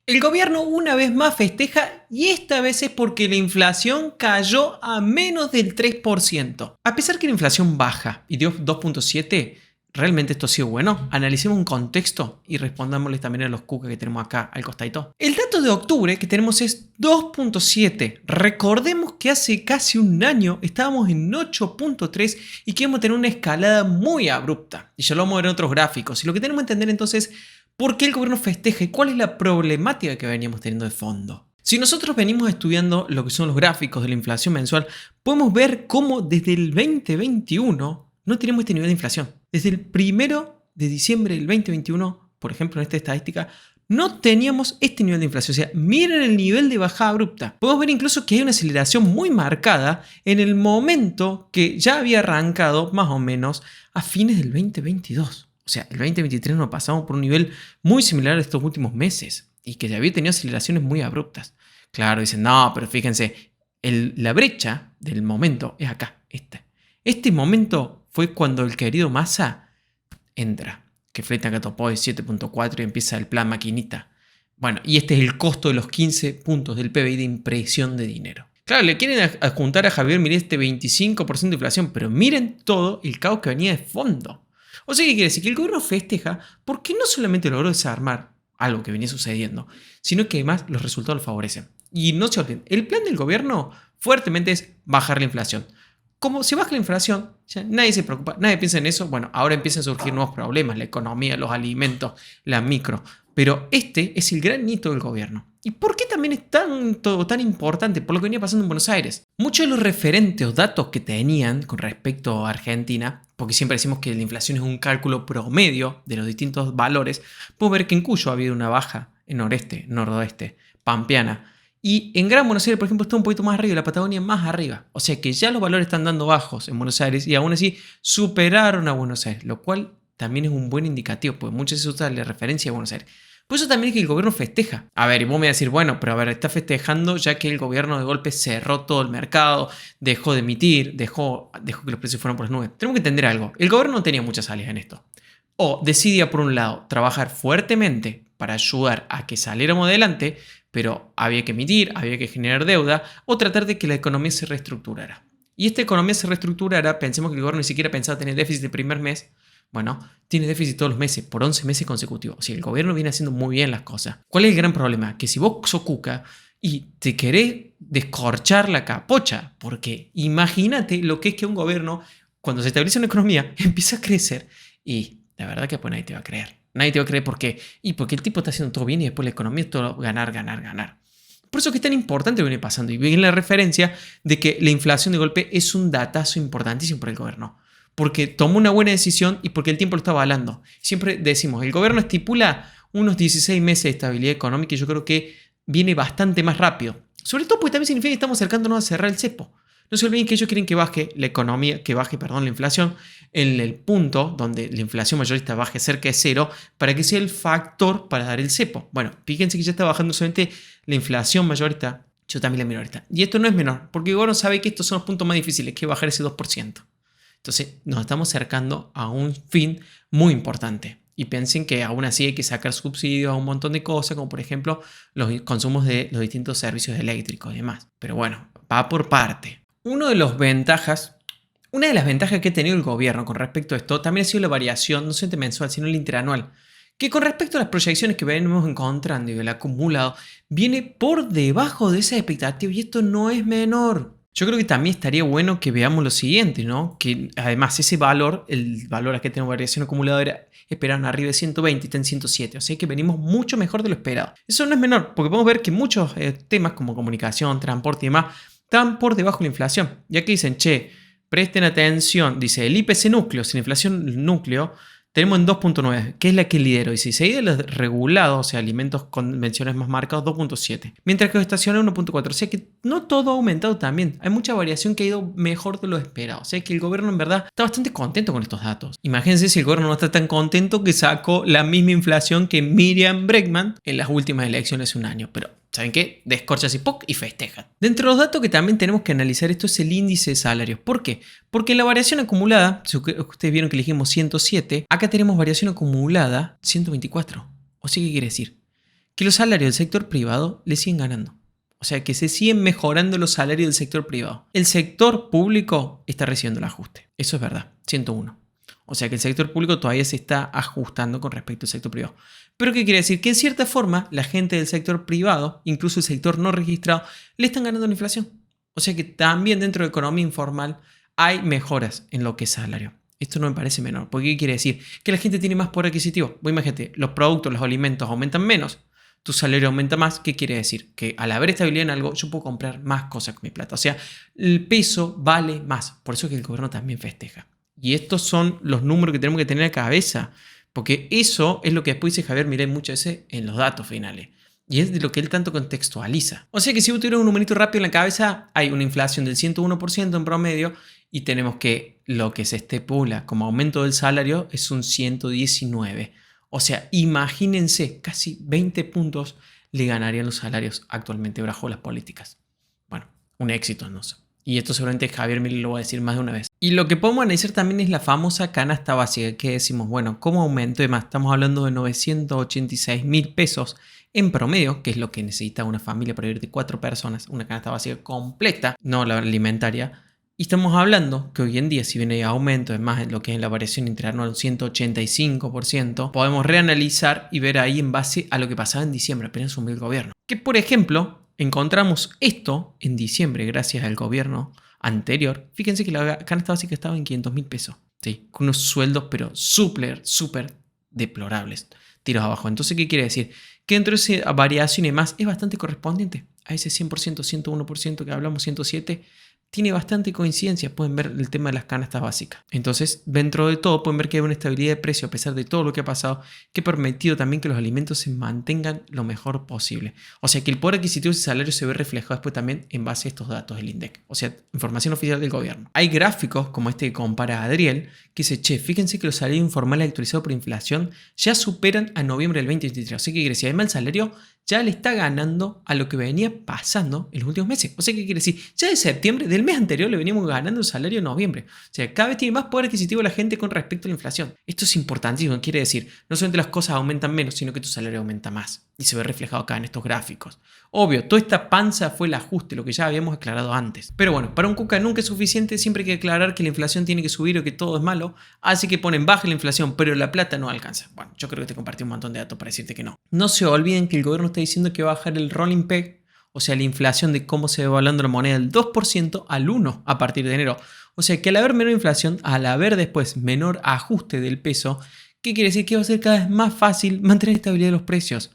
El gobierno una vez más festeja y esta vez es porque la inflación cayó a menos del 3%. A pesar que la inflación baja y dio 2.7, ¿realmente esto ha sido bueno? Analicemos un contexto y respondámosles también a los cucas que tenemos acá al costadito. El dato de octubre que tenemos es 2.7. Recordemos que hace casi un año estábamos en 8.3 y que íbamos a tener una escalada muy abrupta. Y ya lo vamos a ver en otros gráficos. Y lo que tenemos que entender entonces, ¿por qué el gobierno festeja y cuál es la problemática que veníamos teniendo de fondo? Si nosotros venimos estudiando lo que son los gráficos de la inflación mensual, podemos ver cómo desde el 2021 no tenemos este nivel de inflación. Desde el 1 de diciembre del 2021, por ejemplo en esta estadística, no teníamos este nivel de inflación. O sea, miren el nivel de bajada abrupta. Podemos ver incluso que hay una aceleración muy marcada en el momento que ya había arrancado más o menos a fines del 2022. O sea, el 2023 nos pasamos por un nivel muy similar a estos últimos meses y que ya había tenido aceleraciones muy abruptas. Claro, dicen, no, pero fíjense, la brecha del momento es acá, Este momento fue cuando el querido Massa entra, que Fleita que topó de 7.4 y empieza el plan maquinita. Bueno, y este es el costo de los 15 puntos del PBI de impresión de dinero. Claro, le quieren adjuntar a Javier Milei este 25% de inflación, pero miren todo el caos que venía de fondo. O sea, ¿qué quiere decir? Que el gobierno festeja porque no solamente logró desarmar algo que venía sucediendo, sino que además los resultados lo favorecen. Y no se olviden, el plan del gobierno fuertemente es bajar la inflación. Como se baja la inflación, ya nadie se preocupa, nadie piensa en eso. Bueno, ahora empiezan a surgir nuevos problemas, la economía, los alimentos, la micro. Pero este es el gran hito del gobierno. ¿Y por qué también es tan importante? Por lo que venía pasando en Buenos Aires. Muchos de los referentes o datos que tenían con respecto a Argentina, porque siempre decimos que la inflación es un cálculo promedio de los distintos valores, puedo ver que en Cuyo ha habido una baja, en noreste, noroeste, pampeana. Y en Gran Buenos Aires, por ejemplo, está un poquito más arriba, la Patagonia más arriba. O sea que ya los valores están dando bajos en Buenos Aires y aún así superaron a Buenos Aires, lo cual también es un buen indicativo, porque muchas veces se usa la referencia a Buenos Aires. Por eso también es que el gobierno festeja. A ver, y vos me vas a decir, bueno, pero a ver, está festejando ya que el gobierno de golpe cerró todo el mercado, dejó de emitir, dejó que los precios fueran por las nubes. Tenemos que entender algo. El gobierno no tenía muchas salidas en esto. O decidía, por un lado, trabajar fuertemente para ayudar a que saliéramos adelante, pero había que emitir, había que generar deuda, o tratar de que la economía se reestructurara. Y esta economía se reestructurara, pensemos que el gobierno ni siquiera pensaba tener déficit el primer mes. Bueno, tiene déficit todos los meses, por 11 meses consecutivos. O sea, el gobierno viene haciendo muy bien las cosas. ¿Cuál es el gran problema? Que si vos sos cuca y te querés descorchar la capocha, porque imagínate lo que es que un gobierno, cuando se establece una economía, empieza a crecer y la verdad que pues nadie te va a creer. Nadie te va a creer porque el tipo está haciendo todo bien y después la economía es todo ganar, ganar, ganar. Por eso que es tan importante lo que viene pasando. Y viene la referencia de que la inflación de golpe es un datazo importantísimo para el gobierno. Porque tomó una buena decisión y porque el tiempo lo está avalando. Siempre decimos, el gobierno estipula unos 16 meses de estabilidad económica y yo creo que viene bastante más rápido. Sobre todo porque también significa que estamos acercándonos a cerrar el cepo. No se olviden que ellos quieren que baje la economía, la inflación en el punto donde la inflación mayorista baje cerca de cero para que sea el factor para dar el cepo. Bueno, fíjense que ya está bajando solamente la inflación mayorista, yo también la minorista. Y esto no es menor, porque el gobierno sabe que estos son los puntos más difíciles, que bajar ese 2%. Entonces nos estamos acercando a un fin muy importante. Y piensen que aún así hay que sacar subsidios a un montón de cosas, como por ejemplo los consumos de los distintos servicios eléctricos y demás. Pero bueno, va por parte. Una de las ventajas que ha tenido el gobierno con respecto a esto también ha sido la variación, no solamente mensual, sino la interanual. Que con respecto a las proyecciones que venimos encontrando y el acumulado, viene por debajo de esa expectativa y esto no es menor. Yo creo que también estaría bueno que veamos lo siguiente, ¿no? Que además ese valor, el valor a que tenemos variación acumuladora, esperaron arriba de 120 y está en 107. O sea que venimos mucho mejor de lo esperado. Eso no es menor, porque podemos ver que muchos temas como comunicación, transporte y demás están por debajo de la inflación. Y aquí dicen, che, presten atención, dice el IPC núcleo, sin inflación núcleo, tenemos en 2.9, que es la que lidero. Y si se de los regulados, o sea, alimentos convencionales más marcados, 2.7. Mientras que los estacionarios 1.4. O sea que no todo ha aumentado también. Hay mucha variación que ha ido mejor de lo esperado. O sea que el gobierno en verdad está bastante contento con estos datos. Imagínense si el gobierno no está tan contento que sacó la misma inflación que Miriam Bregman en las últimas elecciones hace un año. Pero ¿saben qué? Descorchas y ¡poc! Y festejan. Dentro de los datos que también tenemos que analizar esto es el índice de salarios. ¿Por qué? Porque en la variación acumulada, si ustedes vieron que elegimos 107, acá tenemos variación acumulada 124. ¿O sí qué quiere decir? que los salarios del sector privado le siguen ganando. O sea, que se siguen mejorando los salarios del sector privado. El sector público está recibiendo el ajuste. Eso es verdad, 101. O sea que el sector público todavía se está ajustando con respecto al sector privado. ¿Pero qué quiere decir? Que en cierta forma la gente del sector privado, incluso el sector no registrado, le están ganando la inflación. O sea que también dentro de economía informal hay mejoras en lo que es salario. Esto no me parece menor. ¿Porque qué quiere decir? Que la gente tiene más poder adquisitivo. Vos imagínate, los productos, los alimentos aumentan menos, tu salario aumenta más. ¿Qué quiere decir? Que al haber estabilidad en algo, yo puedo comprar más cosas con mi plata. O sea, el peso vale más. Por eso es que el gobierno también festeja. Y estos son los números que tenemos que tener en la cabeza. Porque eso es lo que después dice Javier Milei muchas veces en los datos finales. Y es de lo que él tanto contextualiza. O sea que si vos tuvieras un numerito rápido en la cabeza, hay una inflación del 101% en promedio y tenemos que lo que se estipula como aumento del salario es un 119%. O sea, imagínense, casi 20 puntos le ganarían los salarios actualmente bajo las políticas. Bueno, un éxito, no sé. Y esto seguramente Javier Milei lo va a decir más de una vez. Y lo que podemos analizar también es la famosa canasta básica, que decimos, bueno, ¿cómo aumentó? Además, estamos hablando de 986.000 pesos en promedio, que es lo que necesita una familia para vivir de 4 personas, una canasta básica completa, no la alimentaria. Y estamos hablando que hoy en día, si bien hay aumento, es más lo que es la variación interanual, un 185%, podemos reanalizar y ver ahí en base a lo que pasaba en diciembre, apenas asumió el gobierno. Que, por ejemplo, encontramos esto en diciembre gracias al gobierno anterior. Fíjense que la canasta básica estaba en 500.000 pesos, ¿sí? Con unos sueldos pero súper deplorables, tiros abajo. Entonces, ¿qué quiere decir? Que dentro de esa variación y demás es bastante correspondiente a ese 100%, 101% que hablamos, 107%. Tiene bastante coincidencia, pueden ver el tema de las canastas básicas. Entonces, dentro de todo, pueden ver que hay una estabilidad de precio a pesar de todo lo que ha pasado, que ha permitido también que los alimentos se mantengan lo mejor posible. O sea, que el poder adquisitivo y el salario se ve reflejado después también en base a estos datos del INDEC. O sea, información oficial del gobierno. Hay gráficos como este que compara a Adriel, que dice, che, fíjense que los salarios informales actualizados por inflación ya superan a noviembre del 2023. O sea, ¿qué quiere decir? Además, el salario ya le está ganando a lo que venía pasando en los últimos meses. O sea, ¿qué quiere decir? Ya de septiembre del mes anterior le veníamos ganando el salario en noviembre. O sea, cada vez tiene más poder adquisitivo la gente con respecto a la inflación. Esto es importantísimo. Quiere decir, no solamente las cosas aumentan menos, sino que tu salario aumenta más. Y se ve reflejado acá en estos gráficos. Obvio, toda esta panza fue el ajuste, lo que ya habíamos aclarado antes. Pero bueno, para un Cuca nunca es suficiente, siempre hay que aclarar que la inflación tiene que subir o que todo es malo. Así que ponen baja la inflación, pero la plata no alcanza. Bueno, yo creo que te compartí un montón de datos para decirte que no. No se olviden que el gobierno está diciendo que va a bajar el rolling peg, o sea, la inflación de cómo se va evaluando la moneda del 2% al 1% a partir de enero. O sea, que al haber menor inflación, al haber después menor ajuste del peso, ¿qué quiere decir? Que va a ser cada vez más fácil mantener estabilidad de los precios.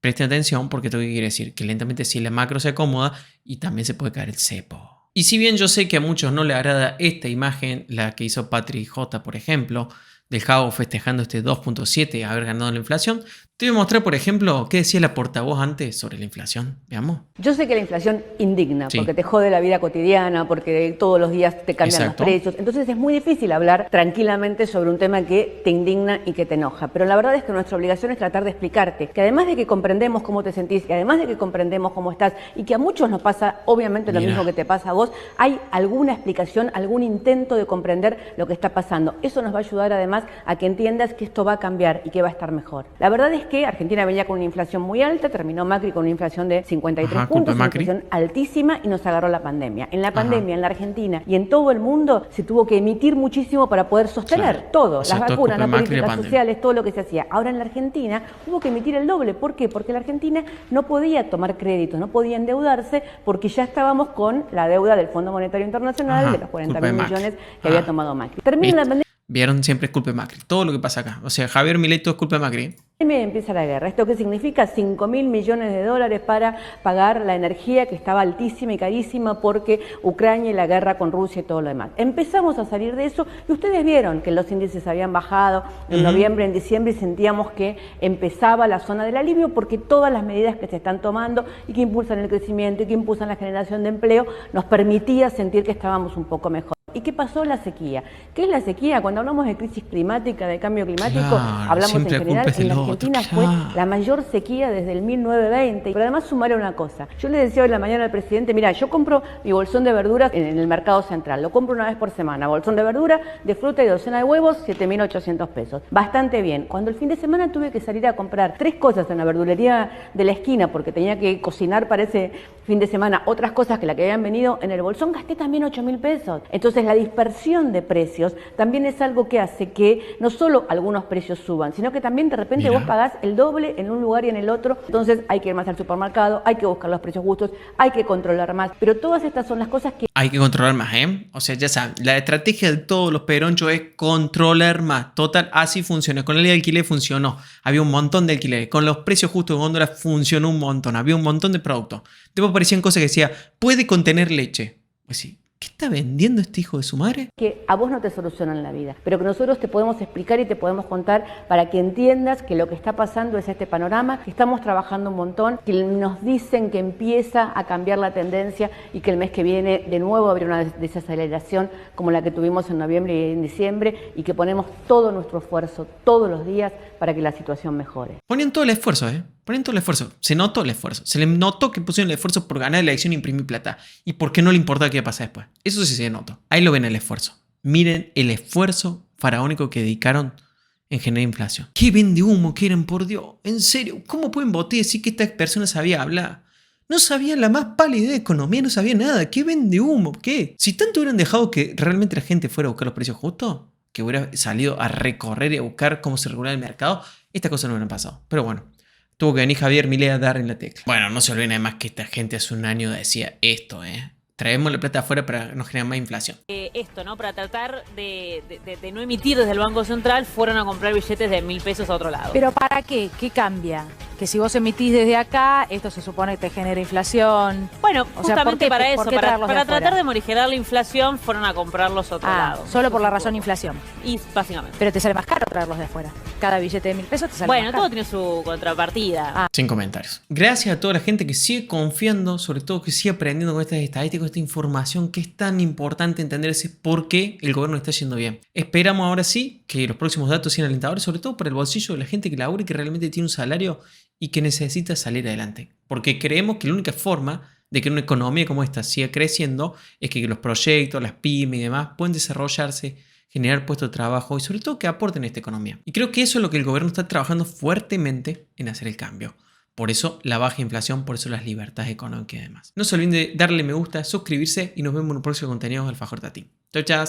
Presten atención porque esto quiere decir que lentamente si la macro se acomoda y también se puede caer el cepo. Y si bien yo sé que a muchos no le agrada esta imagen, la que hizo Patri J, por ejemplo, del Javo festejando este 2.7 haber ganado la inflación, te voy a mostrar, por ejemplo, qué decía la portavoz antes sobre la inflación. Veamos. Yo sé que la inflación indigna, Sí. porque te jode la vida cotidiana, porque todos los días te cambian Exacto. los precios. Entonces es muy difícil hablar tranquilamente sobre un tema que te indigna y que te enoja. Pero la verdad es que nuestra obligación es tratar de explicarte que además de que comprendemos cómo te sentís, y además de que comprendemos cómo estás, y que a muchos nos pasa obviamente lo Mira. mismo que te pasa a vos, hay alguna explicación, algún intento de comprender lo que está pasando. Eso nos va a ayudar además a que entiendas que esto va a cambiar y que va a estar mejor. La verdad es que Argentina venía con una inflación muy alta, terminó Macri con una inflación de 53 Ajá, culpa puntos, de una Macri. inflación altísima y nos agarró la pandemia. En la Ajá. pandemia, en la Argentina y en todo el mundo se tuvo que emitir muchísimo para poder sostener Claro. todo, O sea, las todo es vacunas, culpa las de Macri y la políticas pandemia. sociales, todo lo que se hacía. Ahora en la Argentina hubo que emitir el doble. ¿Por qué? Porque la Argentina no podía tomar créditos, no podía endeudarse porque ya estábamos con la deuda del Fondo Monetario Internacional Ajá, de los 40 culpa de mil Macri. millones que había tomado Macri. Termina la pandemia. Vieron, siempre es culpa de Macri. Todo lo que pasa acá. O sea, Javier Milei todo es culpa de Macri. Y empieza la guerra. ¿Esto qué significa? 5.000 millones de dólares para pagar la energía que estaba altísima y carísima porque Ucrania y la guerra con Rusia y todo lo demás. Empezamos a salir de eso y ustedes vieron que los índices habían bajado en noviembre, en diciembre y sentíamos que empezaba la zona del alivio porque todas las medidas que se están tomando y que impulsan el crecimiento y que impulsan la generación de empleo nos permitía sentir que estábamos un poco mejor. ¿Y qué pasó? La sequía. ¿Qué es la sequía? Cuando hablamos de crisis climática, de cambio climático, Claro, hablamos en siempre la general, culpa es en del la otro, Argentina claro. fue la mayor sequía desde el 1920. Pero además sumar una cosa. Yo le decía hoy en la mañana al presidente, mira, yo compro mi bolsón de verduras en el mercado central, lo compro una vez por semana, bolsón de verdura, de fruta y docena de huevos, 7.800 pesos. Bastante bien. Cuando el fin de semana tuve que salir a comprar 3 cosas en la verdulería de la esquina porque tenía que cocinar para ese fin de semana otras cosas que la que habían venido en el bolsón, gasté también 8.000 pesos. Entonces la dispersión de precios también es algo que hace que no solo algunos precios suban, sino que también de repente vos pagás el doble en un lugar y en el otro. Entonces hay que ir más al supermercado, hay que buscar los precios justos, hay que controlar más. Pero todas estas son las cosas que Hay que controlar más, ¿eh? O sea, ya saben, la estrategia de todos los peronchos es controlar más. Total, así funciona. Con la ley de alquiler funcionó. Había un montón de alquileres. Con los precios justos de góndola funcionó un montón. Había un montón de productos. Después aparecían cosas que decía, puede contener leche. Pues sí, ¿qué está vendiendo este hijo de su madre? que a vos no te solucionan la vida, pero que nosotros te podemos explicar y te podemos contar para que entiendas que lo que está pasando es este panorama, que estamos trabajando un montón, que nos dicen que empieza a cambiar la tendencia y que el mes que viene de nuevo habrá una desaceleración como la que tuvimos en noviembre y en diciembre, y que ponemos todo nuestro esfuerzo todos los días para que la situación mejore. Ponían todo el esfuerzo, ¿eh? Ponían todo el esfuerzo. Se notó el esfuerzo. Se le notó que pusieron el esfuerzo por ganar la elección e imprimir plata. Y por qué no le importaba qué pasa después. Eso sí se notó. Ahí lo ven el esfuerzo. Miren el esfuerzo faraónico que dedicaron en generar inflación. ¿Qué vende humo quieren, por Dios? En serio, ¿cómo pueden votar y decir que esta persona sabía hablar? No sabía la más pálida de economía, no sabía nada. ¿Qué vende humo? ¿Qué? Si tanto hubieran dejado que realmente la gente fuera a buscar los precios justos, que hubiera salido a recorrer y a buscar cómo se regula el mercado, estas cosas no hubieran pasado. Pero bueno, tuvo que venir Javier Milei a dar en la tecla. Bueno, no se olviden además que esta gente hace un año decía esto, traemos la plata afuera para no generar más inflación. Esto, ¿no? Para tratar de no emitir desde el Banco Central, fueron a comprar billetes de 1.000 pesos a otro lado. ¿Pero para qué? ¿Qué cambia? Que si vos emitís desde acá, esto se supone que te genera inflación. Bueno, O sea, justamente ¿por qué- para por eso, qué para traerlos de tratar afuera? de morigerar la inflación, fueron a comprarlos a otro lado. Solo por la razón inflación. Y básicamente. Pero te sale más caro traerlos de afuera. Cada billete de 1.000 pesos te sale Bueno, más caro. todo tiene su contrapartida. Sin comentarios. Gracias a toda la gente que sigue confiando, sobre todo que sigue aprendiendo con estas estadísticas, con esta información que es tan importante entender ese por qué el gobierno está yendo bien. Esperamos ahora sí que los próximos datos sean alentadores, sobre todo para el bolsillo de la gente que labura y que realmente tiene un salario y que necesita salir adelante. Porque creemos que la única forma de que una economía como esta siga creciendo es que los proyectos, las pymes y demás pueden desarrollarse, generar puestos de trabajo y sobre todo que aporten a esta economía. Y creo que eso es lo que el gobierno está trabajando fuertemente en hacer el cambio. Por eso la baja inflación, por eso las libertades económicas y demás. No se olviden de darle me gusta, suscribirse y nos vemos en un próximo contenido de Alfajor Tatín. Chau, chau.